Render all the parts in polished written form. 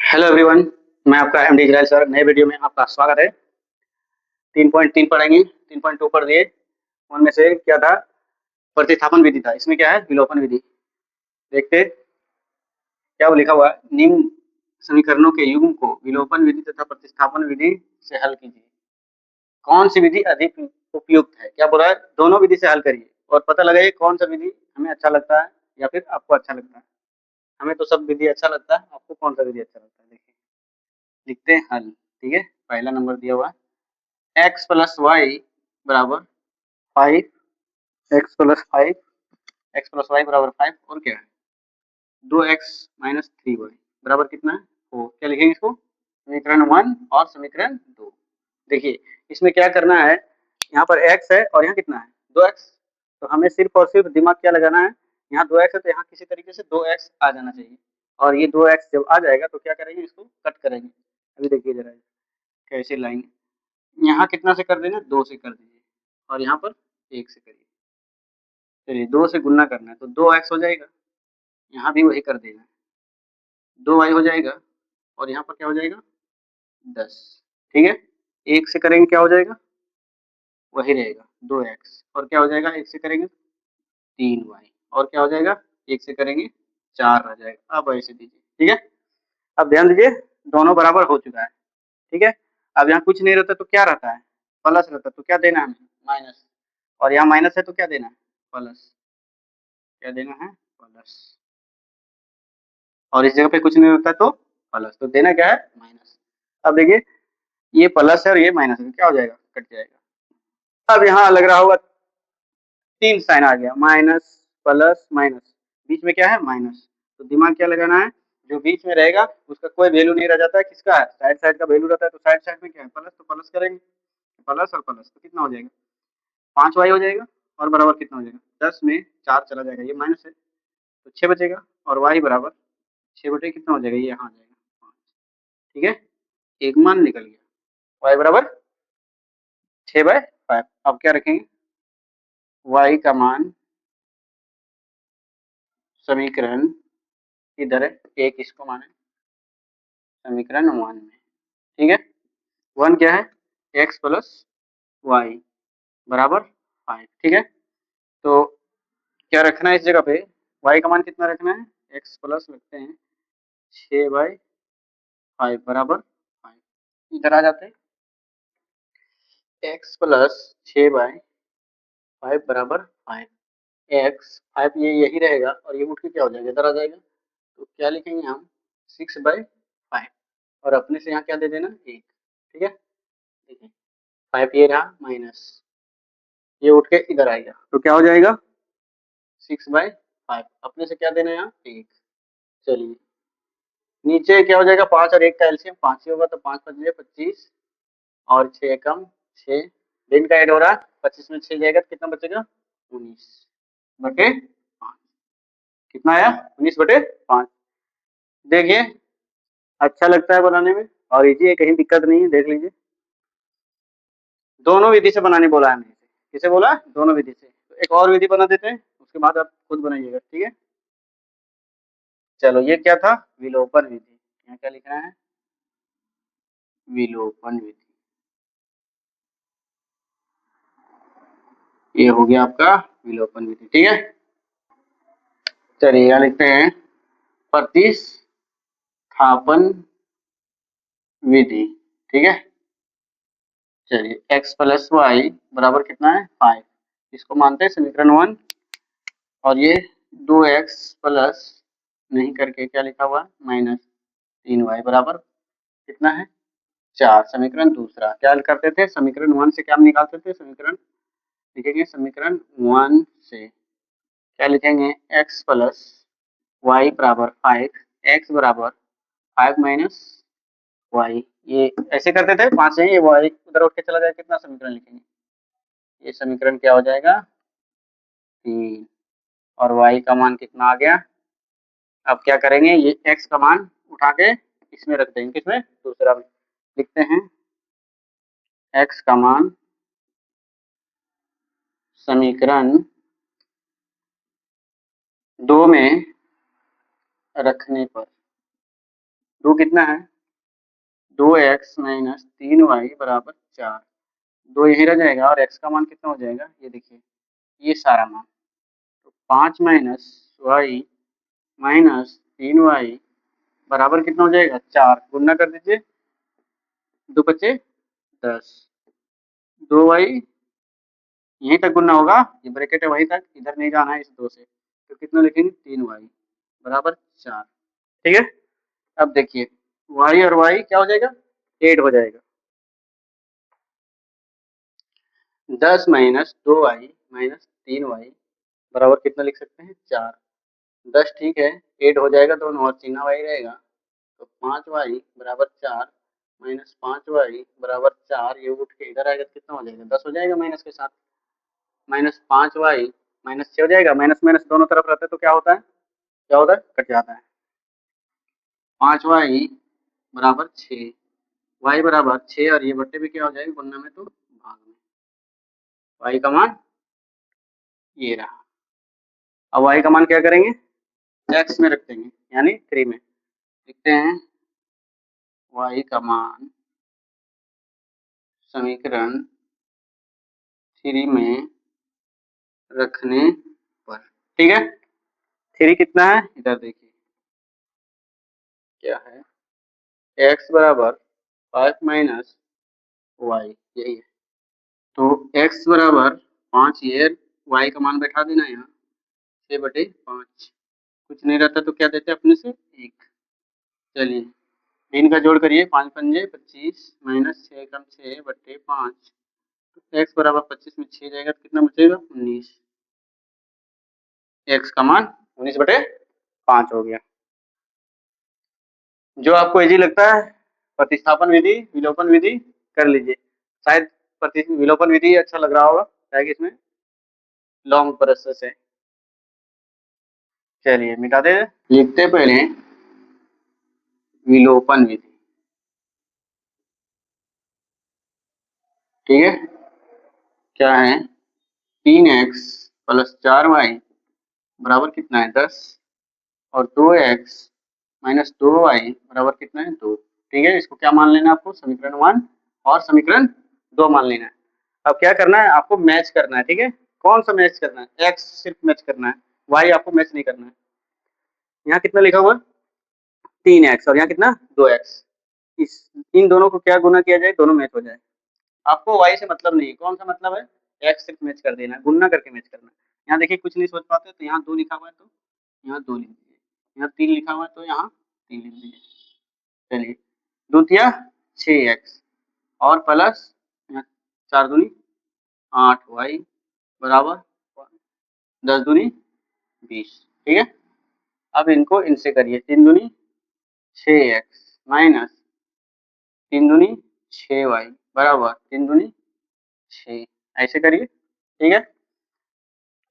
Hello everyone. मैं आपका MD Israel sir नए वीडियो में आपका स्वागत है। 3.3 पढ़ेंगे। 3.2 पढ़ दिए। उनमें से क्या था? प्रतिस्थापन विधि था। इसमें क्या है? विलोपन विधि। देखते क्या वो लिखा हुआ है। निम्न समीकरणों के युग्म को विलोपन विधि तथा प्रतिस्थापन विधि से हल कीजिए। कौन सी विधि अधिक उपयुक्त है? क्या बोला है? दोनों विधि से हल करिए और पता लगाइए कौन सा विधि हमें अच्छा लगता है या फिर आपको अच्छा लगता है। हमें तो सब विधि अच्छा लगता है, आपको कौन सा विधि अच्छा लगता है? देखिए, लिखते हैं हल। ठीक है, पहला नंबर दिया हुआ है एक्स प्लस वाई बराबर 5। एक्स प्लस वाई बराबर 5 और क्या है? 2x-3y बराबर कितना है? 4। क्या लिखेंगे इसको? समीकरण 1 और समीकरण 2। देखिए, इसमें क्या करना है? यहाँ पर x है और यहाँ कितना है? 2x। तो हमें सिर्फ और सिर्फ दिमाग क्या लगाना है? यहाँ 2x है तो यहाँ किसी तरीके से 2x आ जाना चाहिए। और ये 2x जब आ जाएगा तो क्या करेंगे? इसको कट करेंगे। अभी देखिए जरा कैसे लाएंगे। यहाँ कितना से कर देना? 2 से कर दीजिए और यहाँ पर 1 से करिए। चलिए, 2 से गुना करना है तो 2x हो जाएगा। यहाँ भी वही कर देना है, 2y हो जाएगा और यहाँ पर क्या हो जाएगा? 10। ठीक है, 1 से करेंगे क्या हो जाएगा? वही रहेगा 2x। और क्या हो जाएगा? 1 से करेंगे 3y। और क्या हो जाएगा? 1 से करेंगे 4 रह जाएगा। अब ऐसे दीजिए। ठीक है, अब ध्यान दीजिए, दोनों बराबर हो चुका है। ठीक है, अब यहाँ कुछ नहीं रहता तो क्या रहता है? प्लस रहता तो क्या देना है हमें? माइनस। और यहाँ माइनस है तो क्या देना है? प्लस। क्या देना है? प्लस। और इस जगह पे कुछ नहीं होता तो प्लस, तो देना क्या है? माइनस। अब देखिए, ये प्लस है और ये माइनस है, क्या हो जाएगा? कट जाएगा। अब यहाँ लग रहा होगा 3 साइन आ गया, माइनस प्लस माइनस, बीच में क्या है? माइनस। तो दिमाग क्या लगाना है? जो बीच में रहेगा उसका कोई वैल्यू नहीं रह जाता है। किसका है? साइड साइड का वैल्यू रहता है। तो साइड साइड में क्या है? प्लस, तो प्लस करेंगे। प्लस और प्लस तो कितना हो जाएगा? 5y हो जाएगा। और बराबर कितना हो जाएगा? 10 में 4 चला जाएगा, ये माइनस है तो 6 बचेगा। और y बराबर 6 बटे कितना हो जाएगा? ये यहाँ आ जाएगा 5। ठीक है, एक मान निकल गया। y बराबर 6/5। अब क्या रखेंगे? y का मान समीकरण इधर है, एक इसको माने समीकरण 1 में। ठीक है, 1 क्या है? x प्लस वाई बराबर 5। ठीक है, तो क्या रखना है इस जगह पे? y का मान कितना रखना है? x प्लस रखते हैं 6/5 बराबर 5। इधर आ जाते हैं, x प्लस 6/5 बराबर 5। एक्स 5 ये यही रहेगा और ये उठ के क्या हो जाएगा? इधर आ जाएगा। तो क्या लिखेंगे हम? 6/5। और अपने से यहाँ क्या दे देना? 1। ठीक है, देखिए 5 ये रहा माइनस, ये उठ के इधर आएगा तो क्या हो जाएगा? 6/5। अपने से क्या देना है यहाँ? 1। चलिए, नीचे क्या हो जाएगा? 5 और 1 का एलसीएम 5 ही होगा तो 5 5 25 और 6 कम 6, दिन का ऐड हो रहा है। 25 में 6 जाएगा तो कितना बचेगा? 19/5। कितना आया? 19/5। देखिए, अच्छा लगता है बनाने में और इजी है, कहीं दिक्कत नहीं है। देख लीजिए, दोनों विधि से बनाने बोला है मैंने। किसे बोला? दोनों विधि से। तो एक और विधि बना देते हैं, उसके बाद आप खुद बनाइएगा। ठीक है, चलो ये क्या था? विलोपन विधि। यहाँ क्या लिखना है? विलोपन विधि। ये हो गया आपका विलोपन विधि। ठीक है, चलिए यहाँ लिखते हैं प्रतिस्थापन विधि। ठीक है, चलिए x प्लस वाई बराबर कितना है? 5। इसको मानते हैं समीकरण 1। और ये 2x प्लस नहीं करके क्या लिखा हुआ? -3y बराबर कितना है? 4। समीकरण दूसरा क्या करते थे? समीकरण 1 से क्या निकालते थे? समीकरण लिखेंगे समीकरण 1 से क्या लिखेंगे? x प्लस वाई बराबर 5। x बराबर 5 माइनस वाई। ये ऐसे करते थे 5 से, ये वाई उधर उठ के चला जाएगा। कितना समीकरण लिखेंगे? ये समीकरण क्या हो जाएगा? 3। और y का मान कितना आ गया? अब क्या करेंगे? ये x का मान उठा के इसमें रख देंगे। किसमें? दूसरा में। लिखते हैं x का मान समीकरण 2 में रखने पर दो कितना है, 2x माइनस 3y बराबर 4। दो यही रह जाएगा और x का मान कितना हो जाएगा, ये देखिए ये सारा मान। तो 5 माइनस वाई माइनस 3y बराबर कितना हो जाएगा, 4। गुणा कर दीजिए, 2 बचे 10, 2y यहीं तक गुणा होगा, ये ब्रैकेट है वहीं तक, इधर नहीं जाना है इस 2 से। तो कितना लिखेंगे, 3y बराबर 4। ठीक है। अब देखिए y और y क्या हो जाएगा, 8 हो जाएगा। 10 माइनस 2y माइनस 3y बराबर कितना लिख सकते हैं, 4। 10 ठीक है, 8 हो जाएगा दोनों और चिन्ह y रहेगा। तो 5y बराबर 4 माइनस 5y बराबर 4, ये उठ के इधर आएगा तो कितना हो जाएगा, 10 हो जाएगा माइनस के साथ। माइनस 5y माइनस 6 हो जाएगा, माइनस माइनस दोनों तरफ रहता है तो क्या होता है, क्या होता है, कट जाता है। 5y बराबर 6, y बराबर 6 और ये बट्टे भी क्या हो जाएगा, गुणा में तो भाग में। y का मान ये रहा। अब y का मान क्या करेंगे, x में रख देंगे यानी 3 में। लिखते हैं y का मान समीकरण 3 में रखने पर। ठीक है, 3 कितना है, इधर देखिए क्या है, x बराबर 5 माइनस वाई, यही है। तो x बराबर 5, ये y का मान बैठा देना यहाँ, 6/5। कुछ नहीं रहता तो क्या देते अपने से, 1। चलिए इनका जोड़ करिए, 5 पंजे 25 माइनस 6 कम 6/5। तो x बराबर 25 में 6 जाएगा तो कितना बचेगा, 19। x का मान 19/5 हो गया। जो आपको इजी लगता है, प्रतिस्थापन विधि, विलोपन विधि कर लीजिए। शायद विलोपन विधि अच्छा लग रहा होगा, क्या इसमें लॉन्ग प्रोसेस है। चलिए मिटा दे, लिखते पहले विलोपन विधि। ठीक है, क्या है, 3x प्लस 4y बराबर कितना है, 10। और 2x माइनस 2y बराबर कितना है, 2। ठीक है, इसको क्या मान लेना है आपको, समीकरण 1 और समीकरण 2 मान लेना है। अब क्या करना है, आपको मैच करना है। ठीक है, कौन सा मैच करना है, x सिर्फ मैच करना है, y आपको मैच नहीं करना है। यहाँ कितना लिखा हुआ, 3x और यहाँ कितना, 2x। इस इन दोनों को क्या गुना किया जाए, दोनों मैच हो जाए। आपको y से मतलब नहीं, कौन सा मतलब है, x सिर्फ मैच कर देना, गुना करके मैच करना। यहाँ देखिए कुछ नहीं सोच पाते तो यहाँ 2 लिखा हुआ है तो यहाँ 2 लिख दीजिए, यहाँ 3 लिखा हुआ है तो यहाँ 3 लिख दीजिए। चलिए, द्वितीय 6x और प्लस 4 दूनी 8 y बराबर 10 दूनी 20। ठीक है, अब इनको इनसे करिए, 3 दूनी 6x माइनस 3 दूनी 6y बराबर 3 दूनी 6, ऐसे करिए। ठीक है,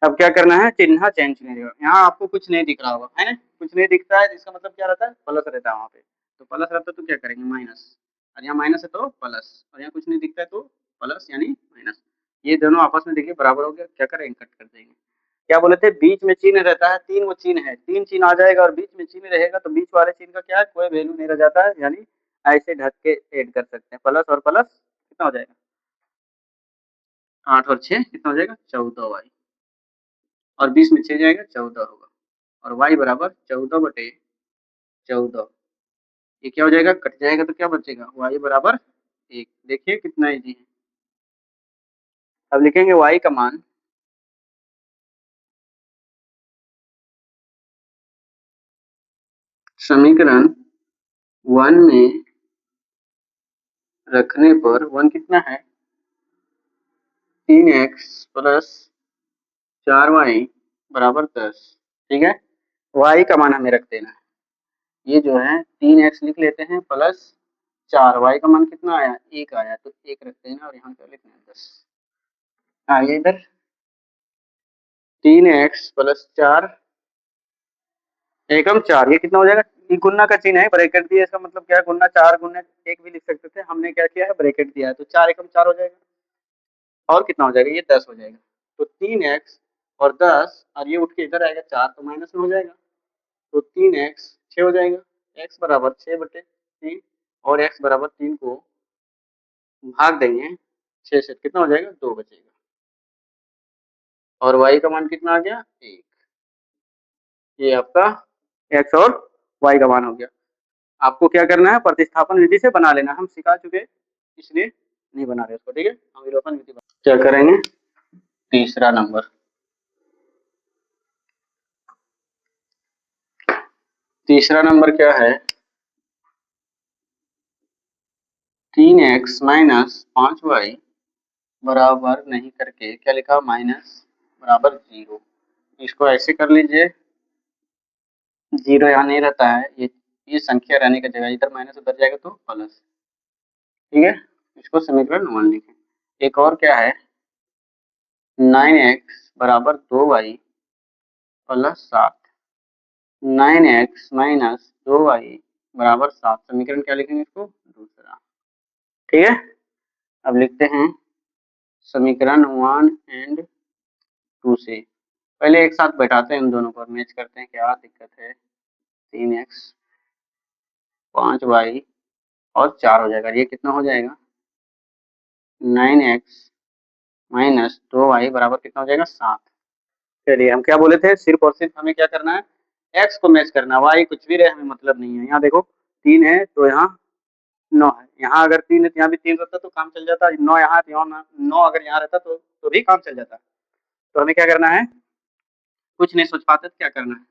अब क्या करना है, चिन्ह चेंज नहीं होगा। यहाँ आपको कुछ नहीं दिख रहा होगा, है ना, कुछ नहीं दिखता है, इसका मतलब क्या रहता है, प्लस रहता है वहाँ पे। तो प्लस रहता है तो क्या करेंगे, माइनस, और यहाँ माइनस है तो प्लस, और यहाँ कुछ नहीं दिखता है तो प्लस यानी माइनस। ये दोनों आपस में देखिए बराबर हो गया, क्या करेंगे, कट कर देंगे। क्या बोले थे, बीच में चिन्ह रहता है, 3 वो चिन्ह है, 3 चिन्ह आ जाएगा और बीच में चिन्ह रहेगा तो बीच वाले चिन्ह का क्या है, कोई वैल्यू नहीं रह जाता है, यानी ऐसे ढक के ऐड कर सकते हैं। प्लस और प्लस कितना हो जाएगा, 8 और 6 कितना हो जाएगा, 14y, और 20 में 6 जाएगा 14 होगा। और y बराबर 14/14, ये क्या हो जाएगा, कट जाएगा तो क्या बचेगा, y बराबर 1। देखिए कितना इजी है। अब लिखेंगे y का मान समीकरण 1 में रखने पर, 1 कितना है, 3x प्लस 4y बराबर 10। ठीक है, y का मान हमें रख देना है, ये जो है 3x लिख लेते हैं प्लस 4, y का मान कितना आया, 1 आया, तो 1 रख देना और यहाँ क्या लिखना है, 10। आइए इधर, 3x प्लस 4 एकम 4, ये कितना हो जाएगा, ये गुना का चिन्ह है, ब्रैकेट दिया, इसका मतलब क्या है, गुना 4 गुना 1 भी लिख सकते थे, हमने क्या किया है, ब्रैकेट दिया है, तो 4 एकम 4 हो जाएगा। और कितना हो जाएगा, ये 10 हो जाएगा। तो 3x और 10 और ये उठ के इधर आएगा 4, तो माइनस में हो जाएगा, तो 3x 6 हो जाएगा, x बराबर 6/3 और x बराबर 3 को भाग देंगे 6 से, कितना हो जाएगा 2 बचेगा, और y का मान कितना आ गया 1। ये आपका x और y का मान हो गया। आपको क्या करना है, प्रतिस्थापन विधि से बना लेना, हम सिखा चुके इसलिए नहीं बना रहे उसको, ठीक है। हम विलोपन विधि क्या करेंगे, तीसरा नंबर, तीसरा नंबर क्या है, 3x माइनस 5y बराबर नहीं करके क्या लिखा, माइनस बराबर 0। इसको ऐसे कर लीजिए, 0 यहाँ नहीं रहता है, ये संख्या रहने की जगह इधर माइनस उधर जाएगा तो प्लस, ठीक है। इसको समीकरण 1 लिखें। एक और क्या है, 9x बराबर 2y plus 7, 9x minus 2y बराबर 7, समीकरण क्या लिखेंगे इसको, दूसरा, ठीक है। अब लिखते हैं समीकरण 1 एंड 2 से, पहले एक साथ बैठाते हैं इन दोनों को, मैच करते हैं क्या दिक्कत है। 3x 5y और 4 हो जाएगा, ये कितना हो जाएगा, 9x माइनस 2y बराबर कितना हो जाएगा 7। चलिए हम क्या बोले थे, सिर्फ और सिर्फ हमें क्या करना है, x को मैच करना, y कुछ भी रहे हमें मतलब नहीं है। यहाँ देखो 3 है तो यहाँ 9 है, यहाँ अगर 3 है तो यहाँ भी 3 रहता तो काम चल जाता, 9 यहाँ तो यहाँ 9 अगर यहाँ रहता तो भी काम चल जाता। तो हमें क्या करना है, कुछ नहीं सोच पाते तो क्या करना है,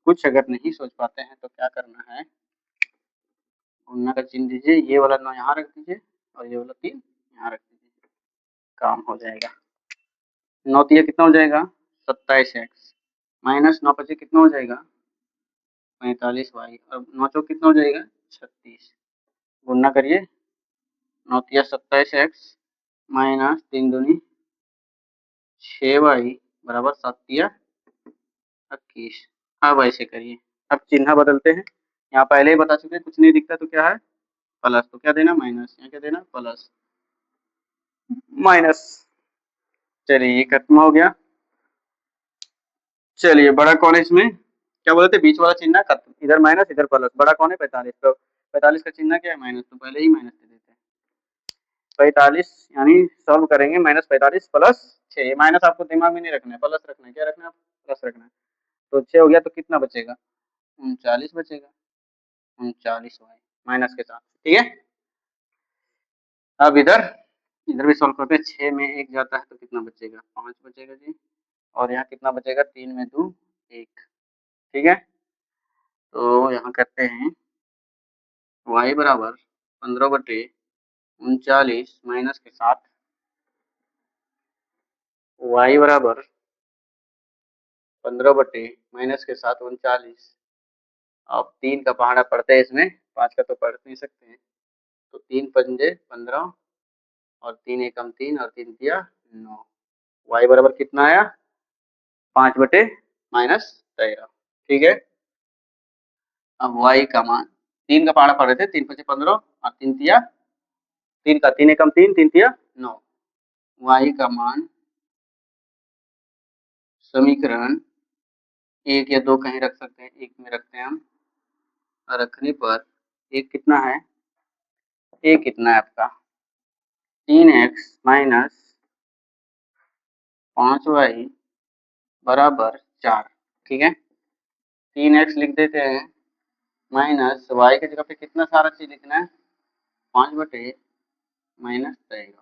कुछ अगर नहीं सोच पाते हैं तो क्या करना है, गुणा का चिन्ह दीजिए, ये वाला 9 यहाँ रख दीजिए और ये वाला 3 यहाँ रख दीजिए, काम हो जाएगा। 9 तिया कितना हो जाएगा 27x माइनस 9 पचे कितना हो जाएगा 45y, और 9 चौक कितना हो जाएगा 36, गुणा करिए, 9 तिया 27x माइनस 3 दूनी 6y बराबर 7 तिया 21। अब ऐसे करिए, अब चिन्ह बदलते हैं, यहाँ पहले ही बता चुके हैं, कुछ नहीं दिखता तो क्या है प्लस, तो क्या देना माइनस, यहाँ क्या देना प्लस माइनस। चलिए ये खत्म हो गया। चलिए बड़ा कौन है इसमें, क्या बोलते थे बीच वाला चिन्ह खत्म, इधर माइनस इधर प्लस, बड़ा कौन है 45, तो 45 का चिन्ह क्या है माइनस, तो पहले ही माइनस दे देते हैं। 45 यानी सॉल्व करेंगे, -45 प्लस 6, ये माइनस आपको दिमाग में नहीं रखना है, प्लस रखना है, क्या रखना है प्लस रखना है। तो 6 हो गया तो कितना बचेगा 39 बचेगा, 39y माइनस के साथ, ठीक है। अब इधर इधर भी सॉल्व करते हैं, 6 में 1 जाता है तो कितना बचेगा 5 बचेगा जी, और यहाँ कितना बचेगा 3 में 2 1, ठीक है। तो यहाँ करते हैं y बराबर 15/39 माइनस के साथ, y बराबर 15 माइनस के साथ 39। अब 3 का पहाड़ा पढ़ते हैं इसमें, 5 का तो पढ़ नहीं सकते हैं, तो 3 पंजे 15 और 3 एकम 3 और 3 तिया 9, y बराबर कितना आया 5/-13, ठीक है। अब y का मान, 3 का पहाड़ा पढ़ रहे थे, 3 पंजे 15 और 3 तिया 3 का 3 एकम 3 3 तिया 9, y का मान समीकरण 1 या 2 कहीं रख सकते हैं, 1 में रखते हैं हम, रखने पर एक कितना है, एक कितना है आपका 3x माइनस 5y बराबर 4, ठीक है। 3x लिख देते हैं माइनस y की जगह पे कितना सारा चीज लिखना है 5/-13,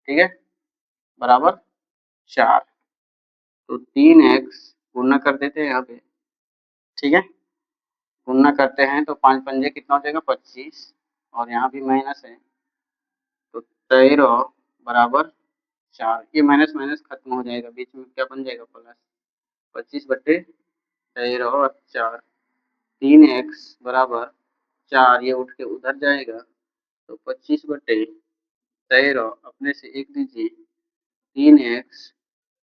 ठीक है, बराबर 4। तो 3x गुणा कर देते हैं यहाँ पे, ठीक है, गुणा करते हैं तो 5 पंजे कितना हो जाएगा 25, और यहाँ भी माइनस है तो 13 बराबर 4, ये माइनस माइनस खत्म हो जाएगा, बीच में क्या बन जाएगा प्लस, 25/13 और 4, 3x बराबर 4, ये उठ के उधर जाएगा तो 25/13 अपने से एक दीजिए, 3x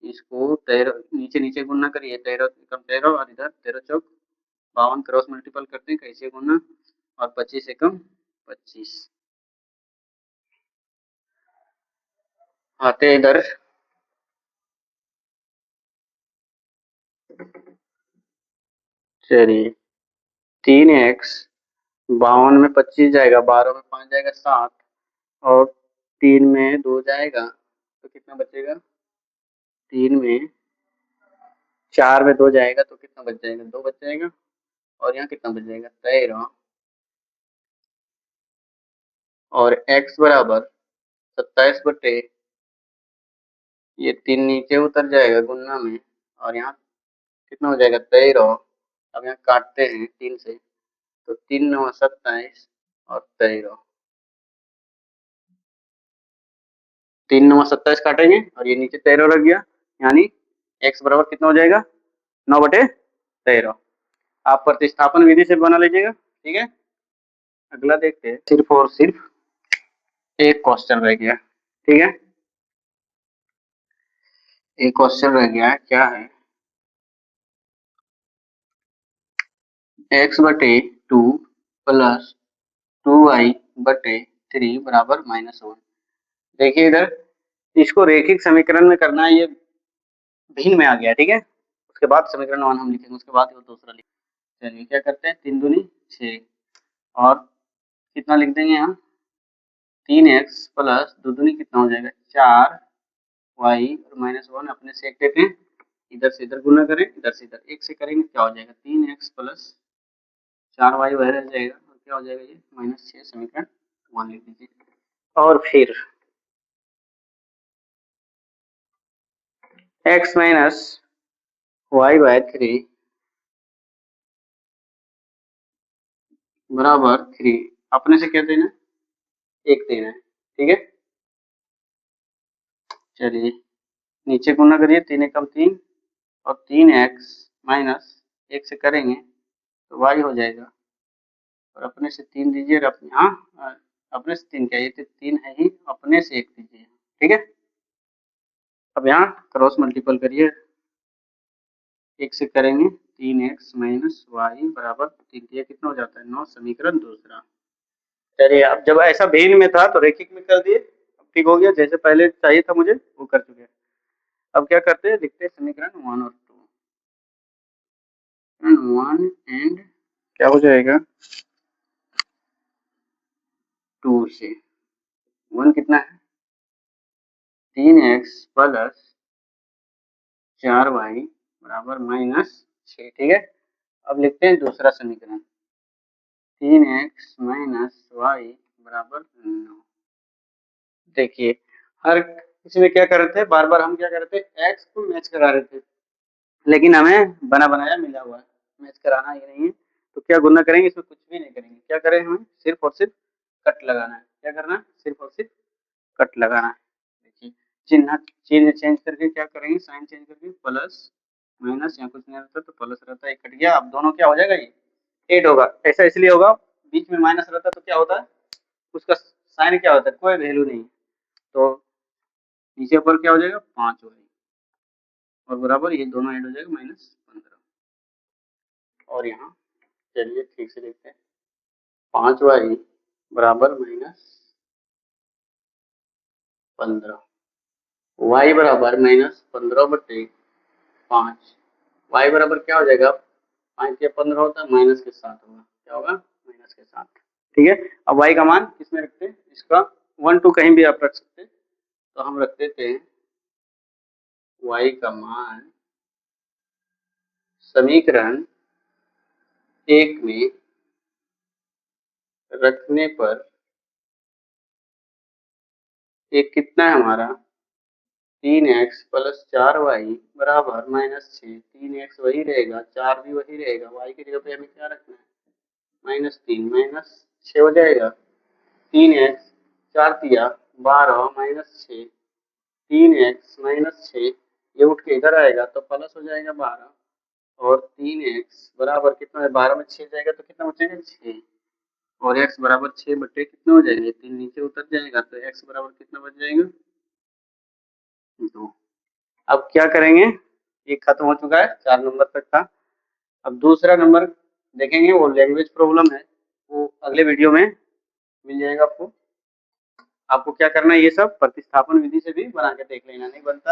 इसको 13 नीचे नीचे गुणा करिए, 13 एकम 13 और इधर 13 चौक 52, क्रॉस मल्टीपल करते हैं कैसे गुना, और 25 एकम 25, आते इधर चलिए 3x 52 में 25 जाएगा, 12 में 5 जाएगा 7, और 3 में 2 जाएगा तो कितना बचेगा, 3 में 4 में 2 जाएगा तो कितना बच जाएगा, 2 बच जाएगा, और यहाँ कितना बच जाएगा 13, और x बराबर 27/, ये 3 नीचे उतर जाएगा गुना में, और यहाँ कितना हो जाएगा 13। अब यहाँ काटते हैं 3 से, तो 3 9 27 और 13, 3 9 27 काटेंगे और ये नीचे 13 रख गया, यानी x बराबर कितना हो जाएगा 9/13। आप प्रतिस्थापन विधि से बना लीजिएगा, ठीक है। अगला देखते हैं, सिर्फ और सिर्फ एक क्वेश्चन रह गया, ठीक है। एक क्वेश्चन रह गया है, क्या है, x/2 प्लस 2y/3 बराबर -1। देखिए इधर इसको रेखिक समीकरण में करना है, ये भिन्न में आ गया, ठीक है। उसके बाद समीकरण 1 हम लिखेंगे, उसके बाद वो दूसरा लिखेंगे। चलिए क्या करते हैं, 3 दूनी 6, और कितना लिख देंगे यहाँ 3x प्लस 2 दूनी कितना हो जाएगा 4y और -1 अपने से एक देते हैं, इधर से इधर गुना करें, इधर से इधर एक से करेंगे, क्या हो जाएगा 3x प्लस 4y वह रह जाएगा, और क्या हो जाएगा ये -6, समीकरण 1 लिख दीजिए। और फिर x माइनस y/3 बराबर 3, अपने से क्या देना है, एक देना है, ठीक है। चलिए नीचे गुना करिए, 3 एकम 3, और 3x माइनस 1 से करेंगे तो y हो जाएगा, और अपने से 3 दीजिए, और अपने अपने से 3 क्या, ये 3 है ही, अपने से 1 दीजिए, ठीक है। अब यहाँ क्रॉस मल्टीपल करिए, 1 से करेंगे 3x माइनस वाई बराबर 3, ये कितना हो जाता है 9, समीकरण दूसरा। चलिए अब जब ऐसा भिन्न में था तो रैखिक में कर दिए, अब ठीक हो गया, जैसे पहले चाहिए था मुझे वो कर चुके हैं। अब क्या करते हैं, लिखते हैं समीकरण 1 और 1 एंड क्या हो जाएगा 2 से 1 कितना है 3x प्लस 4y बराबर -6, ठीक है। अब लिखते हैं दूसरा समीकरण, 3x माइनस वाई बराबर 9। देखिए हर इसमें क्या कर रहे थे, बार बार हम क्या कर रहे थे, x को मैच करा रहे थे, लेकिन हमें बना बनाया मिला हुआ है, मैच कराना ही नहीं है, तो क्या गुना करेंगे, इसमें कुछ भी नहीं करेंगे, क्या करें, हमें सिर्फ और सिर्फ कट लगाना है। क्या करना है, सिर्फ और सिर्फ कट लगाना है। देखिए चिन्ह चिन्ह चेंज करके क्या करेंगे, साइन चेंज करके प्लस माइनस, यहाँ कुछ नहीं रहता तो प्लस रहता है, कट गया। अब दोनों क्या हो जाएगा, ये 8 होगा, ऐसा इसलिए होगा, बीच में माइनस रहता तो क्या होता है, उसका साइन क्या होता है, कोई वैल्यू नहीं, तो नीचे ऊपर क्या हो जाएगा 5 हो जाएगा, और बराबर ये दोनों ऐड हो जाएगा -15, और यहाँ चलिए ठीक से देखते हैं, 5y बराबर -15, y बराबर -15/5, y बराबर क्या हो जाएगा, 5 या 15 होता है, माइनस के साथ होगा, क्या होगा माइनस के साथ, ठीक है। अब y का मान किसमें रखते हैं, इसका 1 2 कहीं भी आप रख सकते हैं, तो हम रख देते हैं y का मान समीकरण 1 में रखने पर एक कितना है हमारा 3x प्लस 4y बराबर -6, 3x वही रहेगा, 4 भी वही रहेगा, y की जगह पे हमें क्या रखना है -3, -6 हो जाएगा, 3x 4 दिया 12 -6, 3x -6, ये उठ के इधर आएगा तो प्लस हो जाएगा 12, और 3x बराबर कितना है, 12 में 6 जाएगा तो कितना बचेगा 6, और x बराबर 6/, कितना हो जाएंगे 3 नीचे उतर जाएगा, तो x बराबर कितना बच जाएगा 2। अब क्या करेंगे, ये खत्म हो चुका है, 4 नंबर तक था। अब दूसरा नंबर देखेंगे, वो लैंग्वेज प्रॉब्लम है, वो अगले वीडियो में मिल जाएगा आपको। आपको क्या करना है, ये सब प्रतिस्थापन विधि से भी बना के देख लेना, नहीं बनता